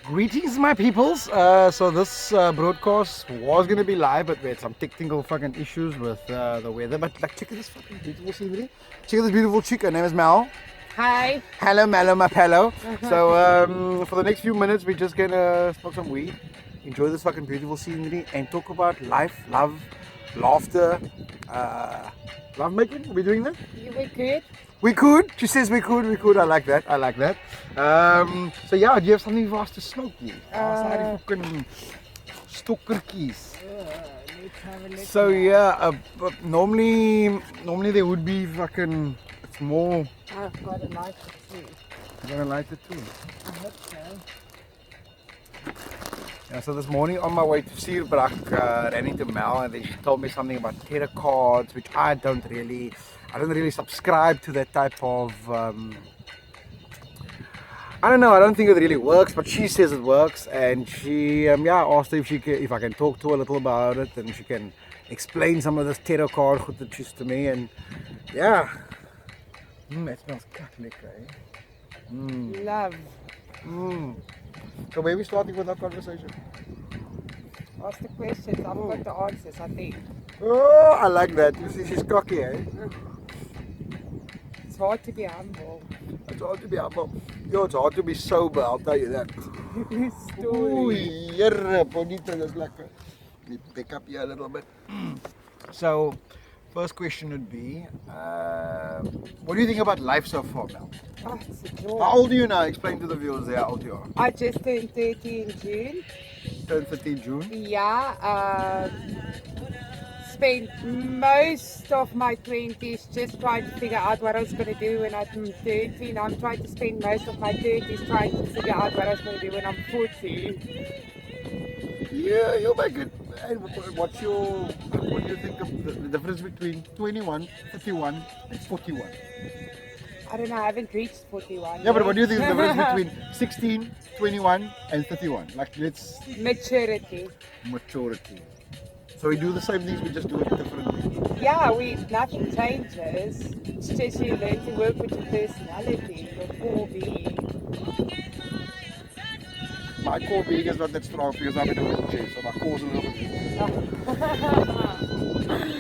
Greetings, my peoples. So this broadcast was gonna be live, but we had some technical fucking issues with the weather. But like, check out this fucking beautiful scenery. Check out this beautiful chick. Her name is Mel. Hi. Hello, Mello, my pillow. So for the next few minutes, we're just gonna smoke some weed, enjoy this fucking beautiful scenery, and talk about life, love, laughter, love making. Are we doing that? You were good? We could. She says we could. We could. I like that. I like that. So yeah, do you have something for us to smoke here? Fucking stokkertjies. Let's have a look. So yeah, but normally there would be fucking. It's more. I've got a light too. I'm gonna light it too. I hope so. Yeah, so this morning on my way to Sierbrak, ran into Mel and then she told me something about tarot cards, which I don't really subscribe to that type of, I don't know, I don't think it really works, but she says it works, and she, asked her if I can talk to her a little about it, and she can explain some of this tarot card goed that she's to me, and yeah. It smells kaklik, eh? Love. So where are we starting with our conversation? Ask the questions. I've got the answers, I think. Oh, I like that. You see, she's cocky, eh? It's hard to be humble. It's hard to be humble. Yo, it's hard to be sober, I'll tell you that. Ooh, yeah, bonita, that's lekker. Let me pick up here a little bit. So, first question would be, what do you think about life so far, Mel? Oh, it's a joy. How old are you now? Explain to the viewers there how old you are. I just turned 30 in June. Turned 13 June. Yeah. Spent most of my 20s just trying to figure out what I was going to do when I'm 30. Now I'm trying to spend most of my 30s trying to figure out what I was going to do when I'm 40. Yeah, you'll make it. And what do you think of the difference between 21, 31, and 41? I don't know, I haven't reached 41. Yeah, but what do you think the difference between 16, 21, and 31? Like, let's Maturity. maturity. So we do the same things, we just do it differently. Yeah, nothing changes. It's just you learn to work with your personality, your core being. My core being is not that strong because I'm in a wheelchair, so my core's a little bit weak.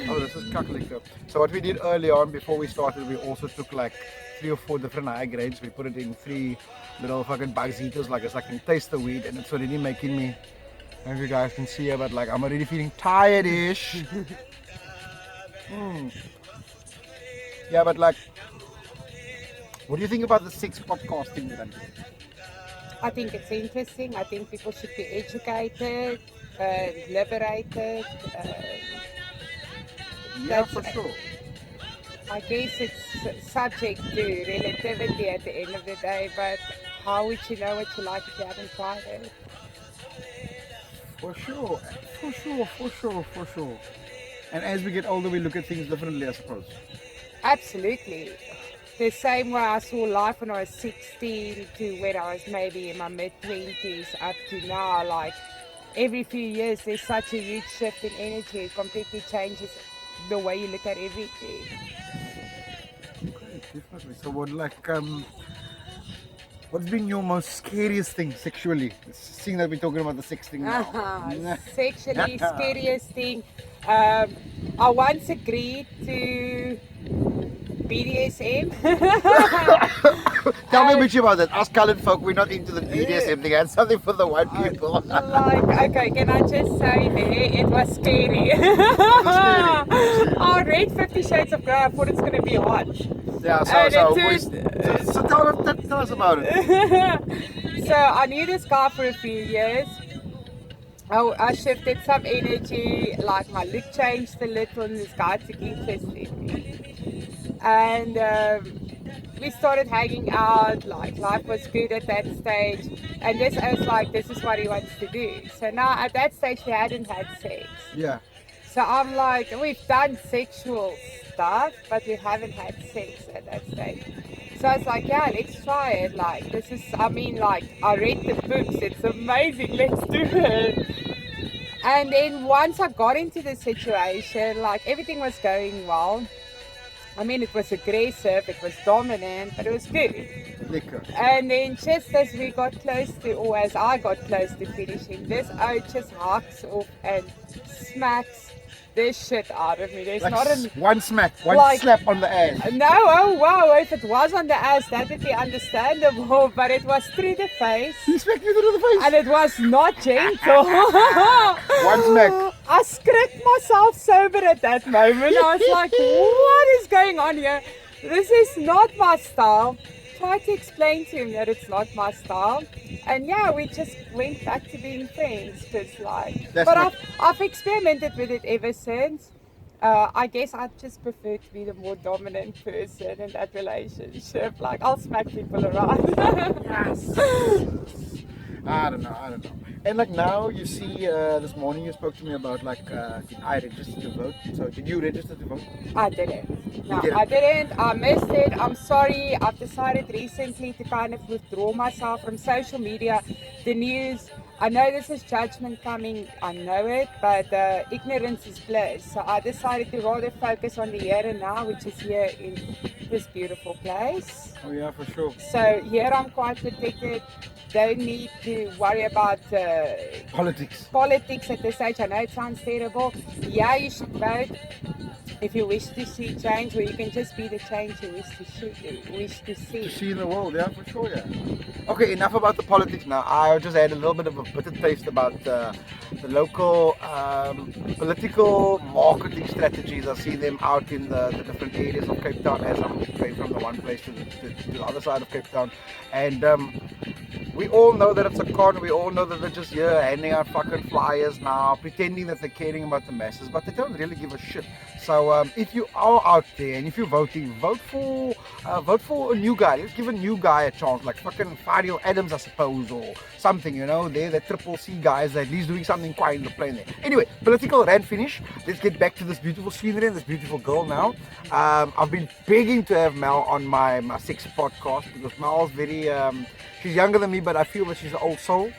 Oh, this is kaklik. So what we did early on, before we started, we also took like 3 or 4 different high grades. We put it in 3 little fucking bugs eaters, like I can taste the weed, and it's already making me, as you guys can see here, but like I'm already feeling tired-ish. Yeah, but like, what do you think about the 6 podcasting that I'm doing? I think it's interesting. I think people should be educated, liberated. Yeah, That's- for sure. I guess it's subject to relativity at the end of the day, but how would you know what you like if you haven't tried it? For sure, for sure, for sure, for sure. And as we get older, we look at things differently, I suppose. Absolutely. The same way I saw life when I was 16 to when I was maybe in my mid-20s up to now, like every few years there's such a huge shift in energy. It completely changes the way you look at everything. Okay, definitely. So, what's been your most scariest thing sexually? Seeing that we're talking about the sex thing now. Sexually scariest thing. I once agreed to BDSM. Tell me a bit about that. Us colored folk, we're not into the BDSM thing. It's something for the white people. Like, okay, can I just say there, it was scary. I read 50 Shades of Grey, I thought it's going to be hot. Yeah, And so tell us about it. So I knew this guy for a few years. I shifted some energy, like my look changed a little, and this guy took interest in me. And we started hanging out, like life was good at that stage. And I was like, this is what he wants to do. So now at that stage, we hadn't had sex. Yeah. So I'm like, we've done sexual stuff, but we haven't had sex at that stage. So I was like, yeah, let's try it. Like, this is, I read the books, it's amazing, let's do it. And then once I got into the situation, like everything was going well. I mean, it was aggressive, it was dominant, but it was good. Liquor. And then just as we got close to, or as I got close to finishing, this oat just hacks off and smacks this shit out of me. There's Like not a one smack, one like- slap on the ass. no, oh wow, if it was on the ass, that would be understandable, but it was through the face. He smacked you through the face. And it was not gentle. One smack. I scraped myself sober at that moment. I was like, what is going on here? This is not my style. Tried to explain to him that it's not my style. And yeah, we just went back to being friends. Just like, That's but not- I've experimented with it ever since. I guess I just prefer to be the more dominant person in that relationship. Like, I'll smack people around. I don't know. And like now, you see, this morning you spoke to me about like, did I register to vote? So did you register to vote? I didn't. No, didn't? I didn't. I missed it. I'm sorry. I've decided recently to kind of withdraw myself from social media, the news. I know this is judgment coming. I know it, but ignorance is bliss. So I decided to rather focus on the here and now, which is here in this beautiful place. Oh yeah, for sure. So here I'm quite protected. Don't need to worry about politics at this age. I know it sounds terrible. Yeah, you should vote if you wish to see change, or you can just be the change you wish to see. To see in the world, yeah, for sure, yeah. Okay, enough about the politics now. I just had a little bit of a bitter taste about the local political marketing strategies. I see them out in the different areas of Cape Town as I'm going from the one place to the other side of Cape Town. And we all know that it's a con. We all know that they're just here handing out fucking flyers now, pretending that they're caring about the masses, but they don't really give a shit. So if you are out there and if you're voting, vote for a new guy. Let's give a new guy a chance, like fucking Fario Adams, I suppose, or something. You know, they're the triple C guys that at least doing something quite in the plane there. Anyway, political rant finish. Let's get back to this beautiful scenery and this beautiful girl now. I've been begging to have Mel on my sex podcast because Mel's very she's younger than me, but I feel that she's an old soul.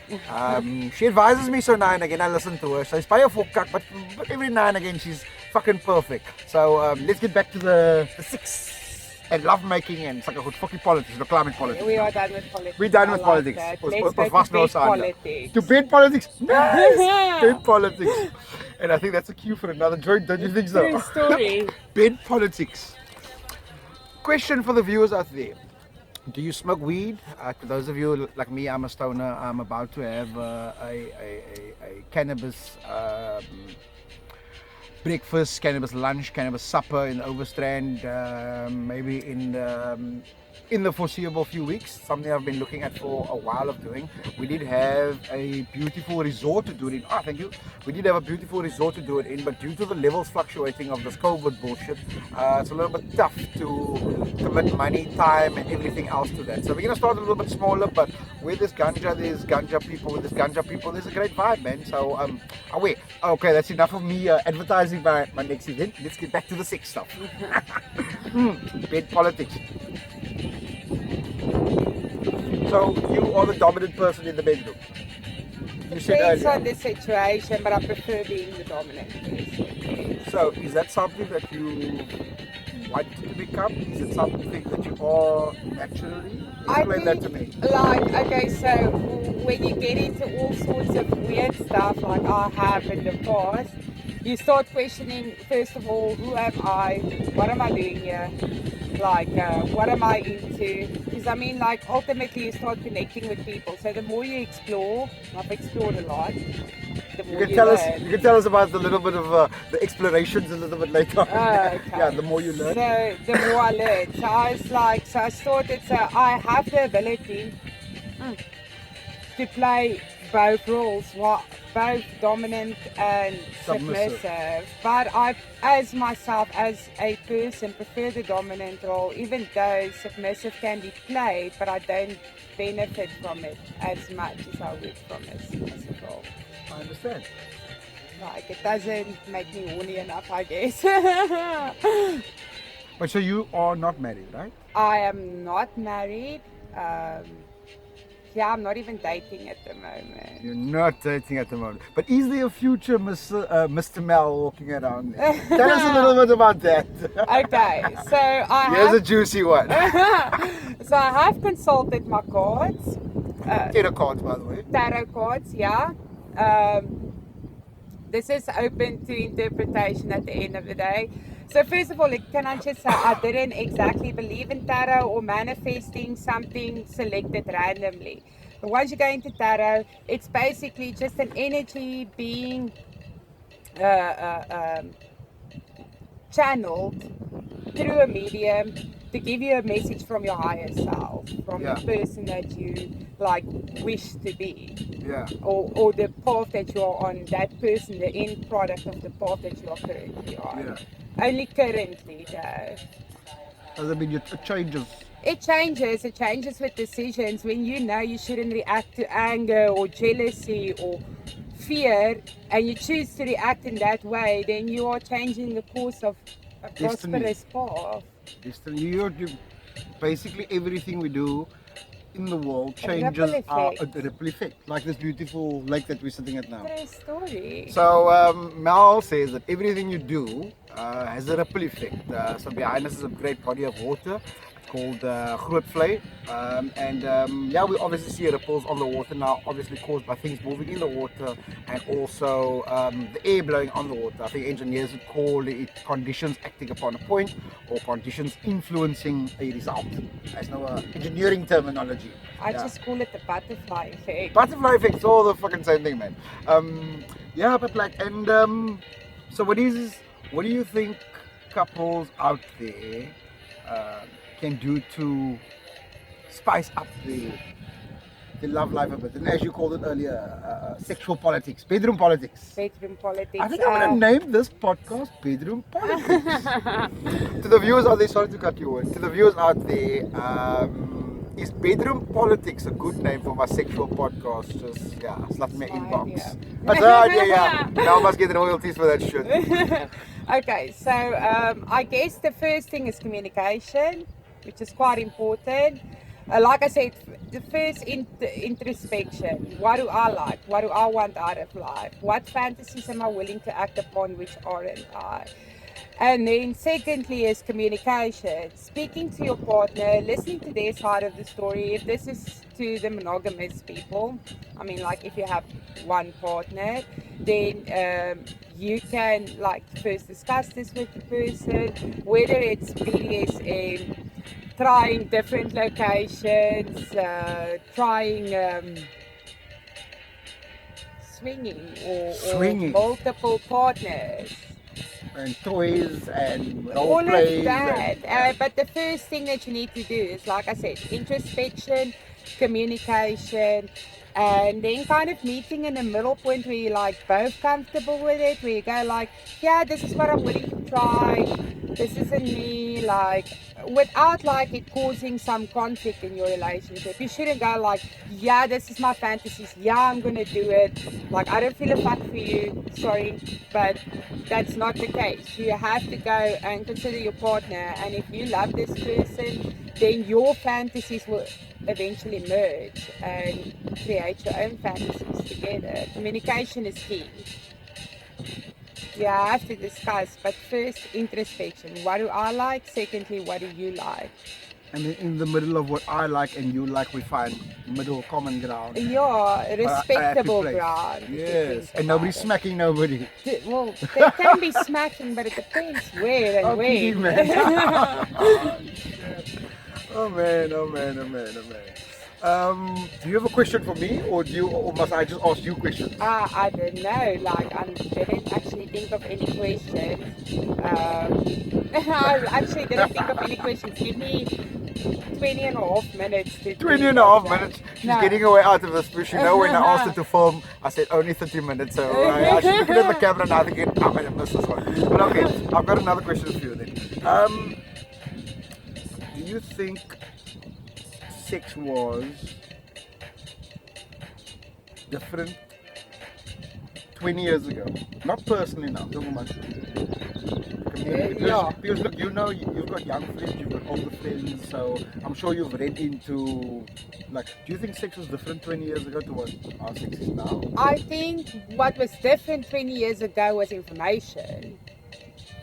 She advises me so now and again. I listen to her. So it's by a full cut, but every now and again she's fucking perfect. So let's get back to the sex and love making and such a good fucking politics, no climate politics. We are done with politics. We're done I with like politics. that. Was- Let's was go vast to no bed sound. politics. To bed politics. Nice. Bed politics. And I think that's a cue for another joint, don't you think so? True story. Bed politics. Question for the viewers out there. Do you smoke weed? To those of you like me, I'm a stoner. I'm about to have a cannabis breakfast, cannabis lunch, cannabis supper in Overstrand, maybe in the foreseeable few weeks. Something I've been looking at for a while of doing. We did have a beautiful resort to do it in. Oh, thank you. We did have a beautiful resort to do it in, but due to the levels fluctuating of this COVID bullshit, it's a little bit tough to commit money, time, and everything else to that. So we're gonna start a little bit smaller, but where there's ganja people. With this ganja people, there's a great vibe, man. So wait. Okay, that's enough of me advertising my next event. Let's get back to the sex stuff. Bed politics. So you are the dominant person in the bedroom. You said Depends earlier. on the situation, but I prefer being the dominant person. So is that something that you want to become? Is it something that you are naturally? Explain that to me. Like, okay, so when you get into all sorts of weird stuff like I have in the past, you start questioning, first of all, who am I? What am I doing here? Like, what am I into? Because I mean, like, ultimately you start connecting with people. So the more you explore, I've explored a lot, the more You can tell us. learn. You can tell us about the little bit of the explorations a little bit later. Okay. Yeah, the more you learn. So the more I learn. So I was like, so I started, so I have the ability to play both roles, both dominant and submissive. But I, as myself, as a person, prefer the dominant role, even though submissive can be played, but I don't benefit from it as much as I would from a submissive role. I understand. Like, it doesn't make me horny enough, I guess. But so you are not married, right? I am not married. Yeah, I'm not even dating at the moment. You're not dating at the moment. But is there a future Mr. Mel walking around there? Tell us a little bit about that. Okay, so Here's a juicy one. so I have consulted my cards, Tarot cards, by the way. tarot cards, yeah. This is open to interpretation at the end of the day. So first of all, can I just say I didn't exactly believe in tarot or manifesting something selected randomly. But once you go into tarot, it's basically just an energy being channeled through a medium to give you a message from your higher self, from Yeah. the person that you like wish to be, Yeah. or the path that you are on, that person, the end product of the path that you are currently on. Yeah. Only currently though. Does it mean it changes? It changes with decisions. When you know you shouldn't react to anger or jealousy or fear, and you choose to react in that way, then you are changing the course of a Destiny. prosperous path. You basically everything we do in the world A ripple changes effect. a ripple effect, like this beautiful lake that we're sitting at now. What a story. So Mel says that everything you do has a ripple effect. So behind us is a great body of water called Grootvlei. Yeah, we obviously see ripples on the water now, obviously caused by things moving in the water and also the air blowing on the water. I think engineers would call it conditions acting upon a point or conditions influencing a result. That's no engineering terminology. I just call it the butterfly effect. Butterfly effect, it's all the fucking same thing, man. Yeah, but like, and so what do you think couples out there can do to spice up the love life a bit? And as you called it earlier, sexual politics, bedroom politics. Bedroom politics. I think I'm gonna name this podcast Bedroom Politics. To the viewers out there, sorry to cut you in. To the viewers out there, is Bedroom Politics a good name for my sexual podcast? Just slap me inbox. idea. That's an idea, yeah. Now I must get royalties for that shit. Okay, so I guess the first thing is communication, which is quite important. Like I said, the first introspection. What do I like? What do I want out of life? What fantasies am I willing to act upon, which aren't I? And then secondly is communication. Speaking to your partner, listening to their side of the story. If this is to the monogamous people, I mean, like if you have one partner, then you can like first discuss this with the person, whether it's BDSM, trying different locations, trying swinging Swinging. or multiple partners. And toys and role All of plays. that. But the first thing that you need to do is, like I said, introspection, communication, and then kind of meeting in a middle point where you're like both comfortable with it, where you go like, yeah, this is what I'm willing to try, this isn't me, like, without like it causing some conflict in your relationship. You shouldn't go like, yeah, this is my fantasies, yeah, I'm gonna do it, like I don't feel a fuck for you, sorry, but that's not the case. You have to go and consider your partner, and if you love this person, then your fantasies will eventually merge and create your own fantasies together. Communication is key. Yeah, I have to discuss, but first introspection. What do I like? Secondly, what do you like? And then in the middle of what I like and you like, we find middle common ground. Yeah, A respectable happy place. ground. if you Yes, think and nobody's about it. smacking nobody. Well, there can be smacking, but it depends where and Okay, when. man. Oh man, oh man, oh man, oh man. Do you have a question for me, or must I just ask you questions? I don't know, like I didn't actually think of any questions. I actually didn't think of any questions. Give me 20 and a half minutes to 20 and a half think of minutes. that. She's No. getting away out of this push. You know, when I asked her to film, I said only 30 minutes. So I should look at the camera and I think I'm going to miss this one. But okay, I've got another question for you then. Do you think sex was different 20 years ago? Not personally now, talking about community. Yeah. Because look, you know, you've got young friends, you've got older friends, so I'm sure you've read into Like, do you think sex was different 20 years ago to what our sex is now? I think what was different 20 years ago was information.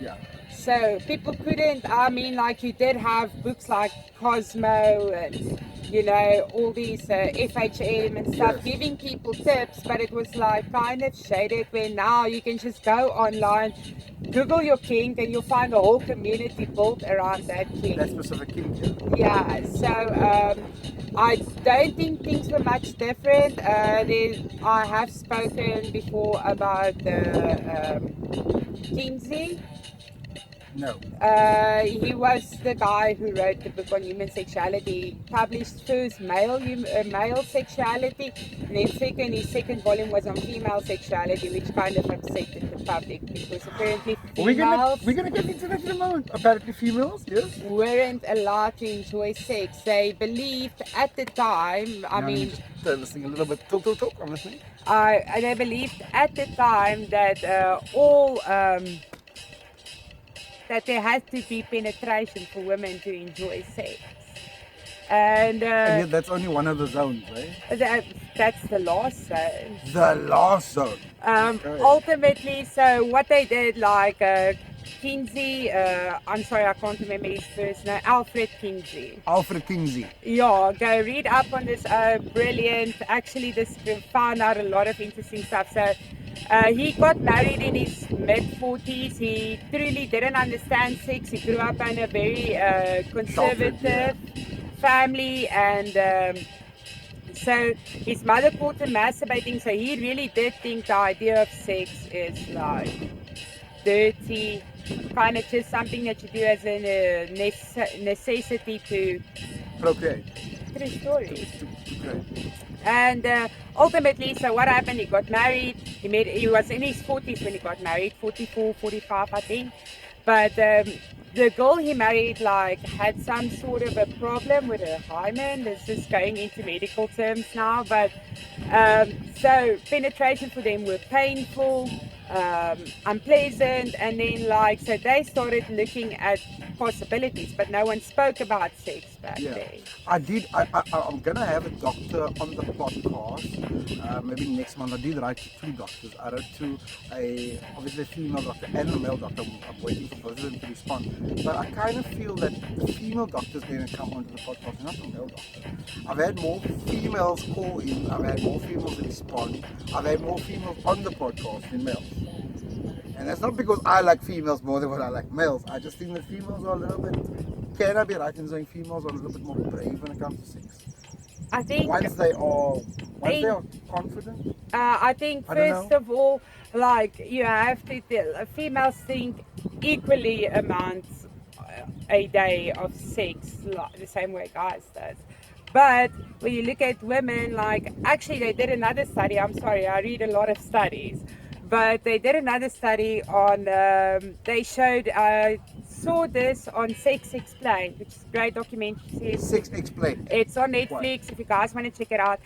Yeah. So people couldn't, I mean, like you did have books like Cosmo and, you know, all these FHM and stuff Yes. giving people tips, but it was like kind of shaded where now you can just go online, Google your kink, and you'll find a whole community built around that kink. That specific kink, Yeah, so I don't think things were much different. I have spoken before about the Kinsey. No. He was the guy who wrote the book on human sexuality. Published first male sexuality, and then his second volume was on female sexuality, which kind of upset the public because apparently We're females gonna get into that in a moment. Apparently females, yes? weren't allowed to enjoy sex. They believed at the time, I mean, turn this thing a little bit. Talk. I'm listening. they believed at the time that all that there has to be penetration for women to enjoy sex. And And yet that's only one of the zones, right? that's the last zone. The last zone. Okay. Ultimately, so what they did, like Kinsey, I'm sorry, I can't remember his first name, Alfred Kinsey. Alfred Kinsey. Yeah, go read up on this brilliant, actually this found out a lot of interesting stuff. So he got married in his mid-40s. He truly didn't understand sex. He grew up in a very conservative family, and so his mother caught him masturbating, so he really did think the idea of sex is like dirty, kind of just something that you do as a necessity to Procreate. True story. Okay. And ultimately, so what happened, he got married. He was in his 40s when he got married, 44, 45, I think. But the girl he married like had some sort of a problem with her hymen. This is going into medical terms now, but so penetration for them were painful, unpleasant, and then like so they started looking at possibilities, but no one spoke about sex back then. I'm gonna have a doctor on the podcast. Maybe next month. I did write to two doctors. I wrote to obviously a female doctor and a male doctor. I'm waiting for both of them to respond. But I kind of feel that the female doctors going to come onto the podcast, not the male doctor. I've had more females call in. I've had more females respond. I've had more females on the podcast than males. And that's not because I like females more than what I like males. I just think that females are a little bit. Can I be right in saying females are a little bit more brave when it comes to sex? I think Once they are confident. I think first of all, like you have to females think equally amounts a day of sex, like the same way guys does. But when you look at women, like actually they did another study. I'm sorry, I read a lot of studies, but they did another study on. They showed. Saw this on Sex Explained, which is a great documentary series. Sex Explained. It's on Netflix if you guys want to check it out.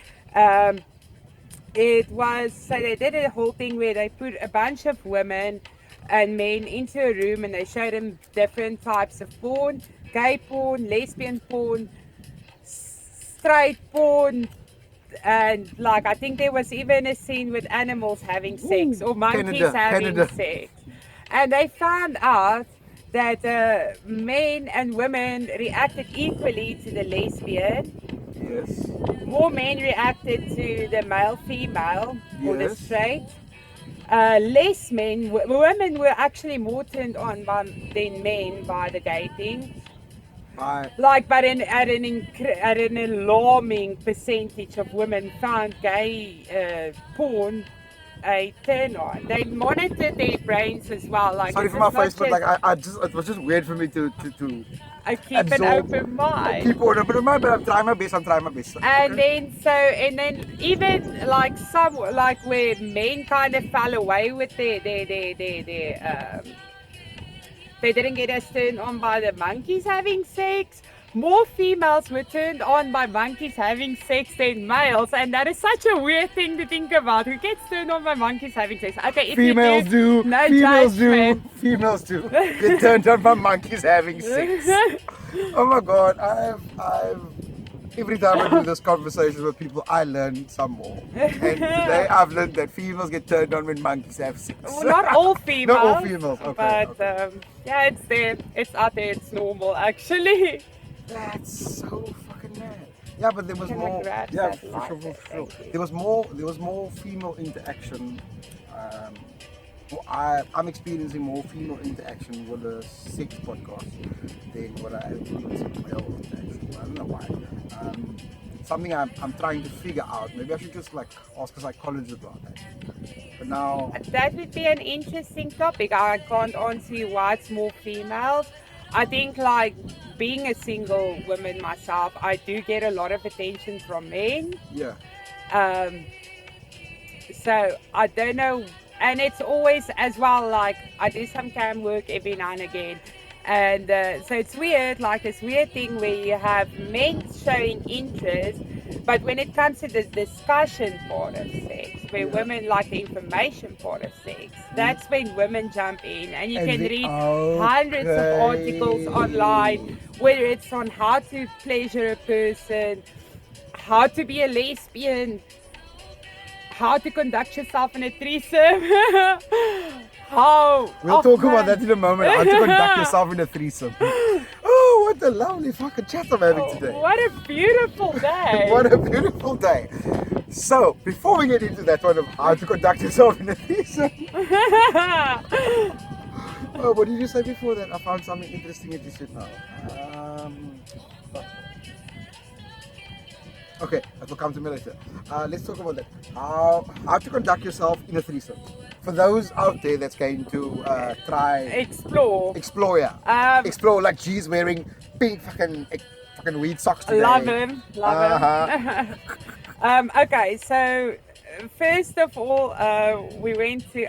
It was, so they did a whole thing where they put a bunch of women and men into a room and they showed them different types of porn, gay porn, lesbian porn, straight porn, and like I think there was even a scene with animals having sex or monkeys having sex. And they found out that men and women reacted equally to the lesbian. Yes. More men reacted to the male-female or the straight. Less men, women were actually more turned on than men by the gay thing. Like, but at an alarming percentage of women found gay porn a turn on. They monitored their brains as well. Like, sorry for my face, but like it was just weird for me to keep an open mind. Keep an open mind, but I'm trying my best. And then even like some like where men kind of fell away with their they didn't get as turned on by the monkeys having sex. More females were turned on by monkeys having sex than males, and that is such a weird thing to think about. Who gets turned on by monkeys having sex? Okay, if females do. No females judgment. do. Females do. Get turned on by monkeys having sex. Oh my God, every time I do this conversation with people, I learn some more. And today I've learned that females get turned on when monkeys have sex. Well, not all females. Not all females, okay. But yeah, it's there. It's out there. It's normal, actually. That's so fucking mad. Yeah, but there was Can more. I grab Yeah, that for lighter? sure, for sure. Thank you. There was more female interaction. I'm experiencing more female interaction with the sex podcast than what I experience with male interaction. I don't know why. Something I'm trying to figure out. Maybe I should just like ask a psychologist about that. But now, That would be an interesting topic. I can't answer you why it's more females. I think, like, being a single woman myself, I do get a lot of attention from men. yeah, So I don't know, and it's always as well, like, I do some cam work every now and again, and so it's weird, like this weird thing where you have men showing interest, but when it comes to the discussion part of sex, where Yeah. women like the information part of sex, that's when women jump in, and you And can they- read hundreds of articles online, whether it's on how to pleasure a person, how to be a lesbian, how to conduct yourself in a threesome. we'll talk about that in a moment. How to conduct yourself in a threesome. Oh, what a lovely fucking chat I'm having today. What a beautiful day. What a beautiful day. So, before we get into that one of how to conduct yourself in a threesome, oh, what did you say before that? I found something interesting that you said now. Okay, that will come to me later. Let's talk about that. How to conduct yourself in a threesome. For those out there that's going to try Explore. explore like she's wearing pink fucking weed socks today. Love him. Him. Okay, so first of all, we went to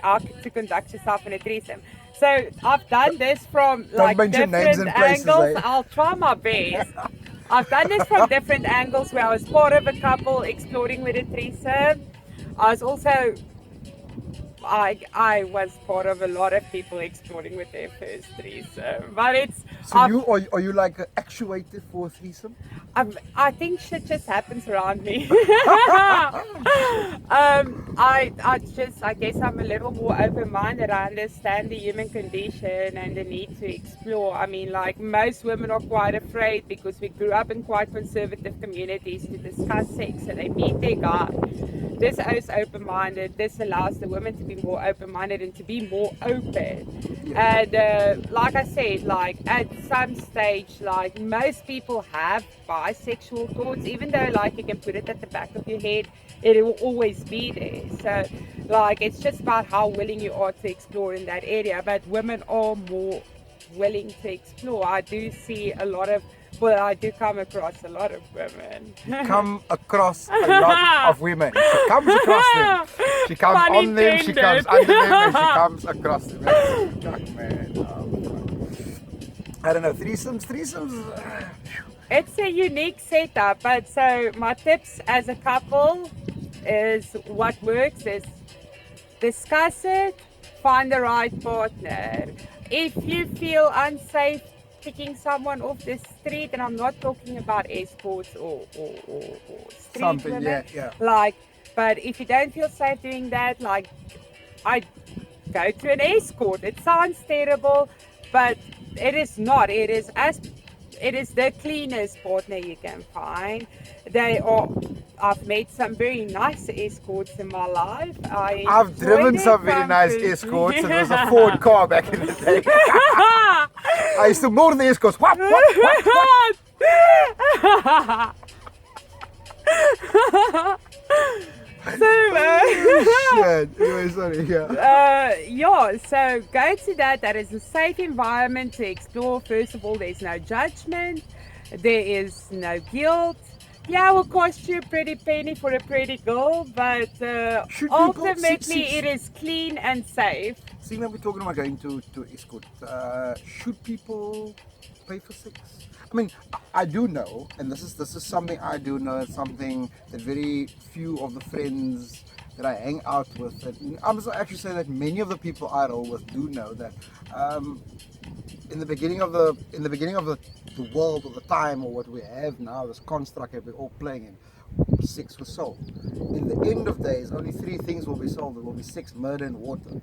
conduct yourself in a threesome. So I've done this from like mention names different and places, angles. eh? I'll try my best. I've done this from different angles where I was part of a couple exploring with a threesome. I was also I was part of a lot of people exploring with their first threesome, but it's So are you like actuated for a threesome? I think shit just happens around me. I guess I'm a little more open-minded. I understand the human condition and the need to explore. I mean, like most women are quite afraid because we grew up in quite conservative communities to discuss sex, so they meet their guy. This is open-minded. This allows the women to be more open-minded and to be more open. And like I said, like at some stage, like most people have bisexual thoughts, even though like you can put it at the back of your head, it will always be there. So like it's just about how willing you are to explore in that area. But women are more willing to explore. I do see a lot of, well, I do come across a lot of women. Come across a lot of women. She comes across them. She comes Pun on them, she intended. comes under them, and she comes across them. That's fuck, man. I don't know, threesomes. It's a unique setup, but so my tips as a couple is what works is discuss it, find the right partner. If you feel unsafe picking someone off the street, and I'm not talking about escorts or street Something, women, yeah. like, but if you don't feel safe doing that, like, I go to an escort. It sounds terrible, but it is not. It is the cleanest partner you can find. I've met some very nice escorts in my life. I've driven some very nice escorts. It was a Ford car back in the day. I used to moor the escorts. What? Shit. Anyway, sorry. Yeah. So go to that. That is a safe environment to explore. First of all, there's no judgment. There is no guilt. Yeah, it will cost you a pretty penny for a pretty girl, but Should people- ultimately it is clean and safe. Seeing that we're talking about going to escort, should people pay for sex? I mean, I do know, and this is something I do know. It's something that very few of the friends that I hang out with, and I must actually say that many of the people I roll with do know that. In the beginning of the the world or the time or what we have now, this construct that we're all playing in, sex was solved. In the end of days, only three things will be solved. It will be sex, murder, and water.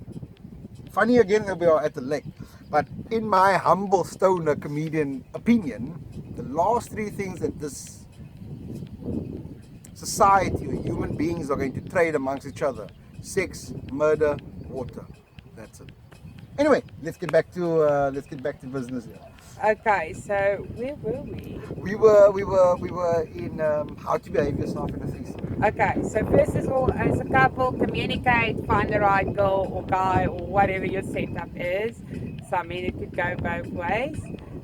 Funny again that we are at the lake, but in my humble stoner comedian opinion, the last three things that this society or human beings are going to trade amongst each other: sex, murder, water. That's it. Anyway, let's get back to business here. Okay, so where were we? We were in how to behave yourself in a threesome. Okay, so first of all, as a couple, communicate, find the right girl or guy or whatever your setup is. So I mean, it could go both ways.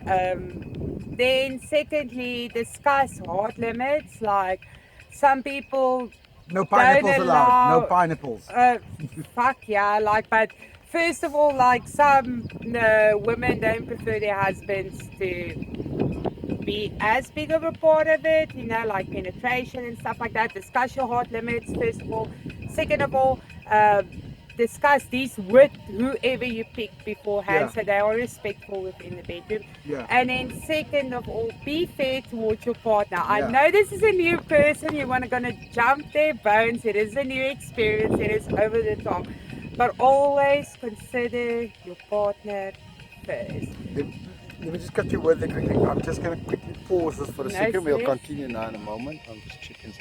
Then secondly, discuss hard limits. Like some people No pineapples don't allowed. No allow- pineapples. fuck yeah, like, but first of all, like some women don't prefer their husbands to be as big of a part of it, you know, like penetration and stuff like that. Discuss your hard limits, first of all. Second of all, discuss these with whoever you pick beforehand, Yeah. so they are respectful within the bedroom. Yeah. And then second of all, be fair towards your partner. I Yeah. know this is a new person, you want to gonna jump their bones, it is a new experience, it is over the top. But always consider your partner first. Let me just cut you word there quickly. I'm just going to quickly pause this for a No second. We'll stress. continue now in a moment. I'm just checking